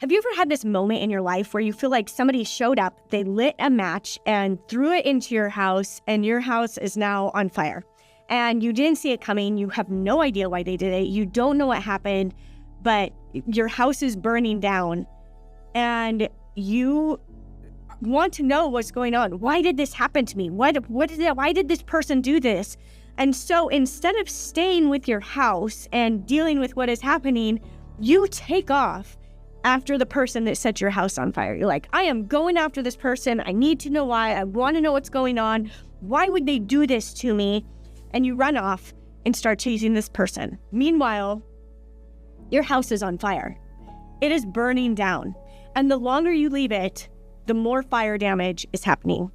Have you ever had this moment in your life where you feel like somebody showed up, they lit a match and threw it into your house, and your house is now on fire? And you didn't see it coming. You have no idea why they did it. You don't know what happened, but your house is burning down and you want to know what's going on. Why did this happen to me? Why did this person do this? And so instead of staying with your house and dealing with what is happening, you take off after the person that set your house on fire. You're like, I am going after this person. I need to know why. I want to know what's going on. Why would they do this to me? And you run off and start chasing this person. Meanwhile, your house is on fire. It is burning down. And the longer you leave it, the more fire damage is happening.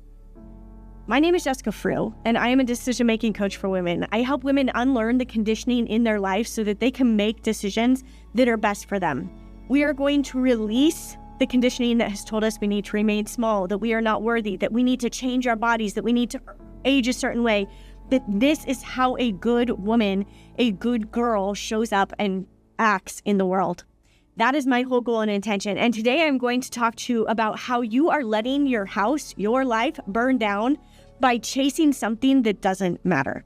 My name is Jessica Frew, and I am a decision-making coach for women. I help women unlearn the conditioning in their life so that they can make decisions that are best for them. We are going to release the conditioning that has told us we need to remain small, that we are not worthy, that we need to change our bodies, that we need to age a certain way, that this is how a good woman, a good girl shows up and acts in the world. That is my whole goal and intention. And today I'm going to talk to you about how you are letting your house, your life burn down by chasing something that doesn't matter.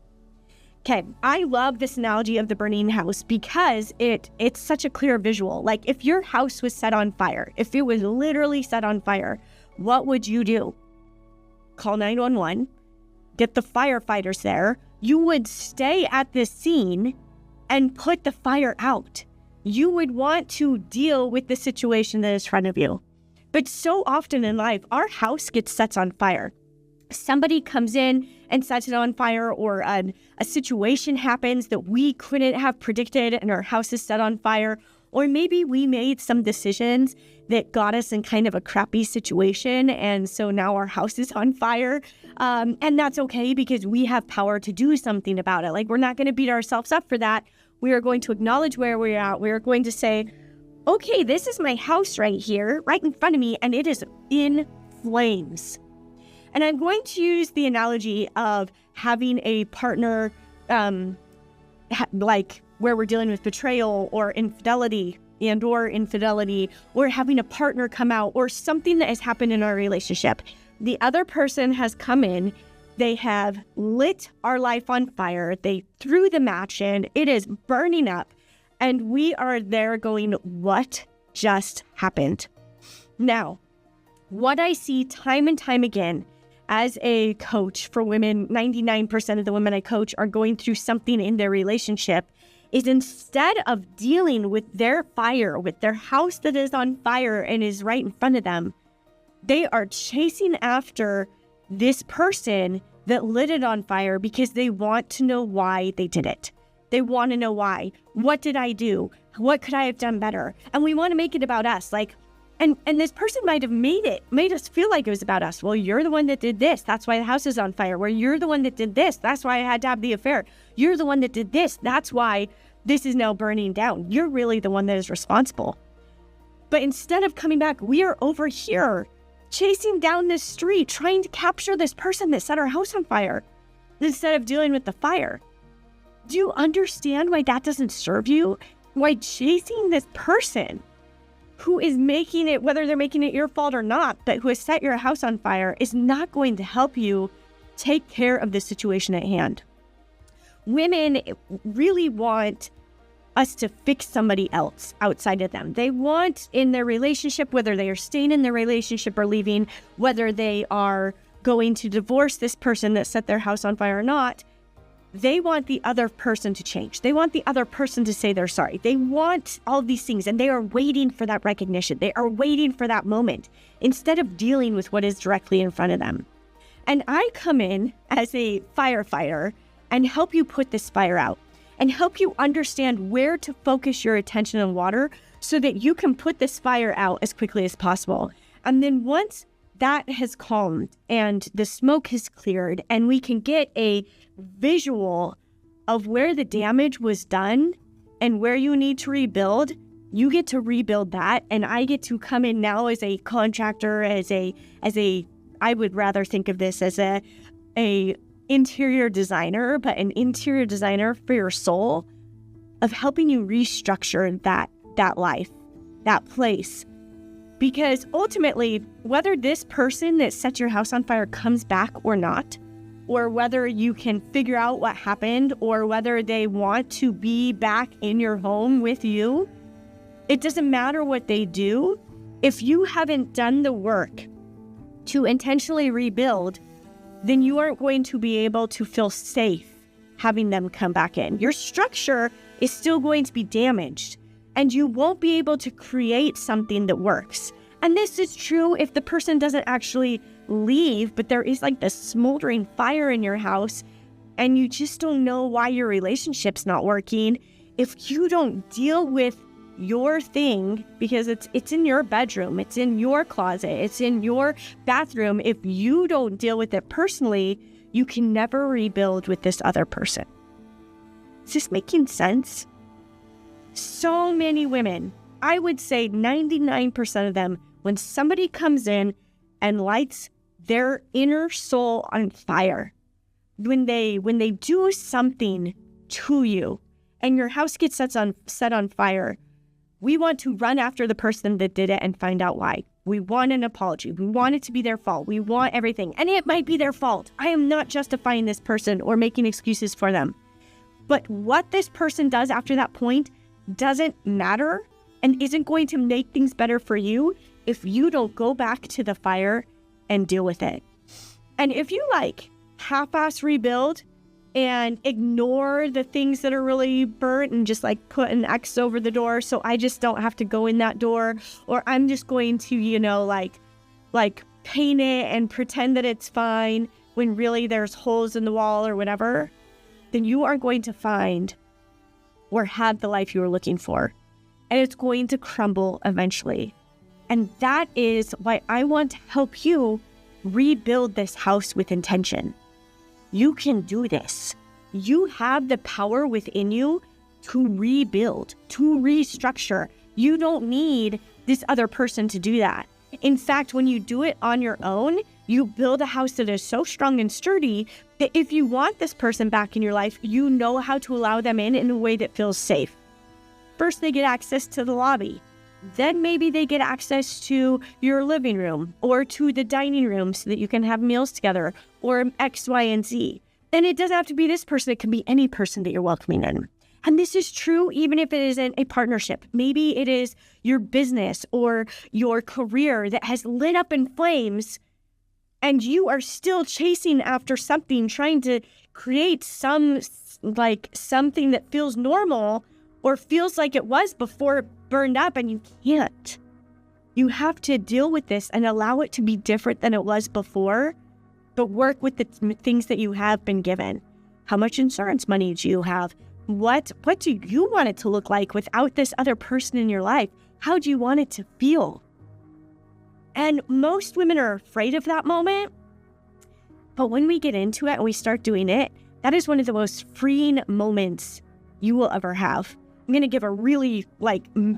Okay, I love this analogy of the burning house because it's such a clear visual. Like if your house was set on fire, if it was literally set on fire, what would you do? Call 911, get the firefighters there. You would stay at this scene and put the fire out. You would want to deal with the situation that is in front of you. But so often in life, our house gets set on fire. Somebody comes in and sets it on fire, or a situation happens that we couldn't have predicted and our house is set on fire. Or maybe we made some decisions that got us in kind of a crappy situation, and so now our house is on fire. And that's okay because we have power to do something about it. Like, we're not going to beat ourselves up for that. We are going to acknowledge where we're at. We are going to say, okay, this is my house right here, right in front of me, and it is in flames. And I'm going to use the analogy of having a partner, like where we're dealing with betrayal or infidelity or having a partner come out, or something that has happened in our relationship. The other person has come in, they have lit our life on fire, they threw the match in, it is burning up, and we are there going, what just happened? Now, what I see time and time again as a coach for women, 99% of the women I coach are going through something in their relationship, is instead of dealing with their fire, with their house that is on fire and is right in front of them, they are chasing after this person that lit it on fire because they want to know why they did it. They want to know why. What did I do? What could I have done better? And we want to make it about us. Like, and this person might have made us feel like it was about us. Well, you're the one that did this. That's why the house is on fire. Well, you're the one that did this. That's why I had to have the affair. You're the one that did this. That's why this is now burning down. You're really the one that is responsible. But instead of coming back, we are over here chasing down this street, trying to capture this person that set our house on fire instead of dealing with the fire. Do you understand why that doesn't serve you? Why chasing this person who is making it, whether they're making it your fault or not, but who has set your house on fire, is not going to help you take care of the situation at hand? Women really want us to fix somebody else outside of them. They want in their relationship, whether they are staying in their relationship or leaving, whether they are going to divorce this person that set their house on fire or not, they want the other person to change. They want the other person to say they're sorry. They want all these things, and they are waiting for that recognition. They are waiting for that moment instead of dealing with what is directly in front of them. And I come in as a firefighter and help you put this fire out and help you understand where to focus your attention and water so that you can put this fire out as quickly as possible. And then once that has calmed and the smoke has cleared and we can get a visual of where the damage was done and where you need to rebuild, you get to rebuild that. And I get to come in now as a contractor, as a I would rather think of this as a interior designer, but an interior designer for your soul, of helping you restructure that life, that place, Because ultimately, whether this person that set your house on fire comes back or not, or whether you can figure out what happened, or whether they want to be back in your home with you, it doesn't matter what they do. If you haven't done the work to intentionally rebuild, then you aren't going to be able to feel safe having them come back in. Your structure is still going to be damaged, and you won't be able to create something that works. And this is true if the person doesn't actually leave, but there is like this smoldering fire in your house, and you just don't know why your relationship's not working. If you don't deal with your thing, because it's in your bedroom, it's in your closet, it's in your bathroom, if you don't deal with it personally, you can never rebuild with this other person. Is this making sense? So many women, I would say 99% of them, when somebody comes in and lights their inner soul on fire, when they do something to you and your house gets set on fire, we want to run after the person that did it and find out why. We want an apology. We want it to be their fault. We want everything. And it might be their fault. I am not justifying this person or making excuses for them. But what this person does after that point doesn't matter and isn't going to make things better for you if you don't go back to the fire and deal with it. And if you half-ass rebuild and ignore the things that are really burnt and just put an X over the door so I just don't have to go in that door, or I'm just going to, paint it and pretend that it's fine when really there's holes in the wall or whatever, then you are going to find or have the life you were looking for. And it's going to crumble eventually. And that is why I want to help you rebuild this house with intention. You can do this. You have the power within you to rebuild, to restructure. You don't need this other person to do that. In fact, when you do it on your own, you build a house that is so strong and sturdy that if you want this person back in your life, you know how to allow them in a way that feels safe. First, they get access to the lobby. Then maybe they get access to your living room or to the dining room so that you can have meals together, or X, Y, and Z. And it doesn't have to be this person. It can be any person that you're welcoming in. And this is true even if it isn't a partnership. Maybe it is your business or your career that has lit up in flames and you are still chasing after something, trying to create something that feels normal or feels like it was before it burned up, and you can't. You have to deal with this and allow it to be different than it was before, but work with the things that you have been given. How much insurance money do you have? What do you want it to look like without this other person in your life? How do you want it to feel? And most women are afraid of that moment. But when we get into it and we start doing it, that is one of the most freeing moments you will ever have. I'm going to give a really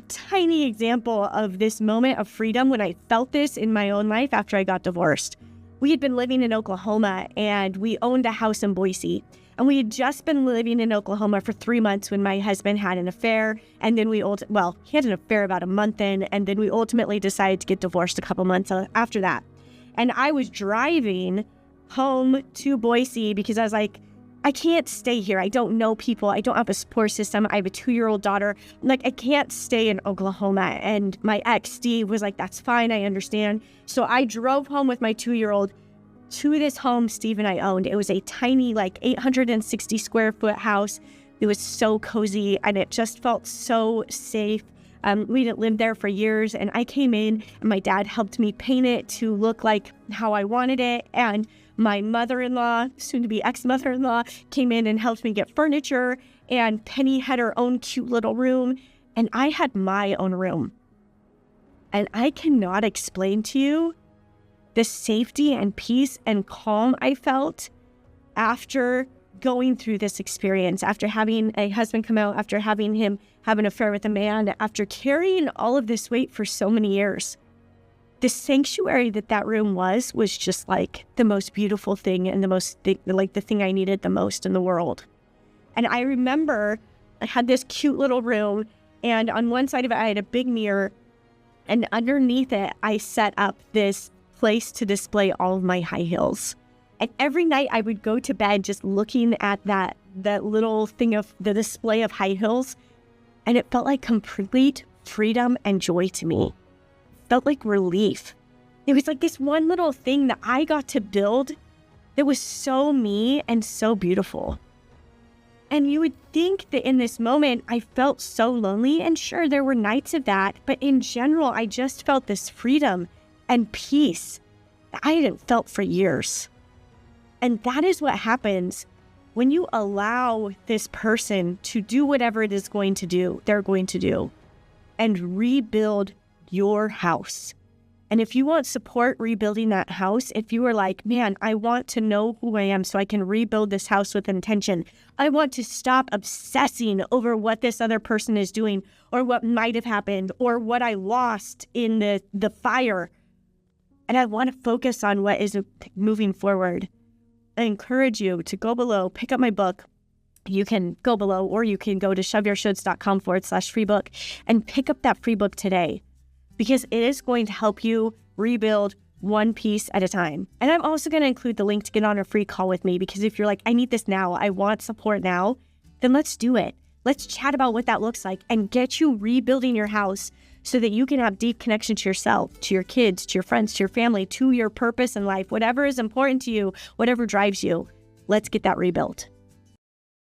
tiny example of this moment of freedom when I felt this in my own life after I got divorced. We had been living in Oklahoma and we owned a house in Boise. And we had just been living in Oklahoma for 3 months when my husband had an affair. And then he had an affair about a month in, and then we ultimately decided to get divorced a couple months after that. And I was driving home to Boise because I was like, I can't stay here. I don't know people. I don't have a support system. I have a 2-year-old daughter. I can't stay in Oklahoma. And my ex, Steve, was like, that's fine. I understand. So I drove home with my 2-year-old to this home Steve and I owned. It was a tiny, 860 square foot house. It was so cozy and it just felt so safe. We didn't live there for years, and I came in and my dad helped me paint it to look like how I wanted it. And my mother-in-law, soon to be ex-mother-in-law, came in and helped me get furniture, and Penny had her own cute little room, and I had my own room. And I cannot explain to you the safety and peace and calm I felt after going through this experience, after having a husband come out, after having him have an affair with a man, after carrying all of this weight for so many years. The sanctuary that room was just the most beautiful thing and the thing I needed the most in the world. And I remember I had this cute little room, and on one side of it, I had a big mirror. And underneath it, I set up this place to display all of my high heels. And every night I would go to bed just looking at that little thing of the display of high heels. And it felt like complete freedom and joy to me. It felt like relief. It was like this one little thing that I got to build that was so me and so beautiful. And you would think that in this moment, I felt so lonely. And sure, there were nights of that. But in general, I just felt this freedom and peace that I hadn't felt for years. And that is what happens when you allow this person to do whatever it is they're going to do, and rebuild your house. And if you want support rebuilding that house, if you are like, man, I want to know who I am so I can rebuild this house with intention. I want to stop obsessing over what this other person is doing or what might have happened or what I lost in the fire. And I want to focus on what is moving forward. I encourage you to go below, pick up my book. You can go below, or you can go to shoveyourshoulds.com/free book and pick up that free book today, because it is going to help you rebuild one piece at a time. And I'm also going to include the link to get on a free call with me, because if you're like, I need this now, I want support now, then let's do it. Let's chat about what that looks like and get you rebuilding your house so that you can have deep connection to yourself, to your kids, to your friends, to your family, to your purpose in life, whatever is important to you, whatever drives you. Let's get that rebuilt.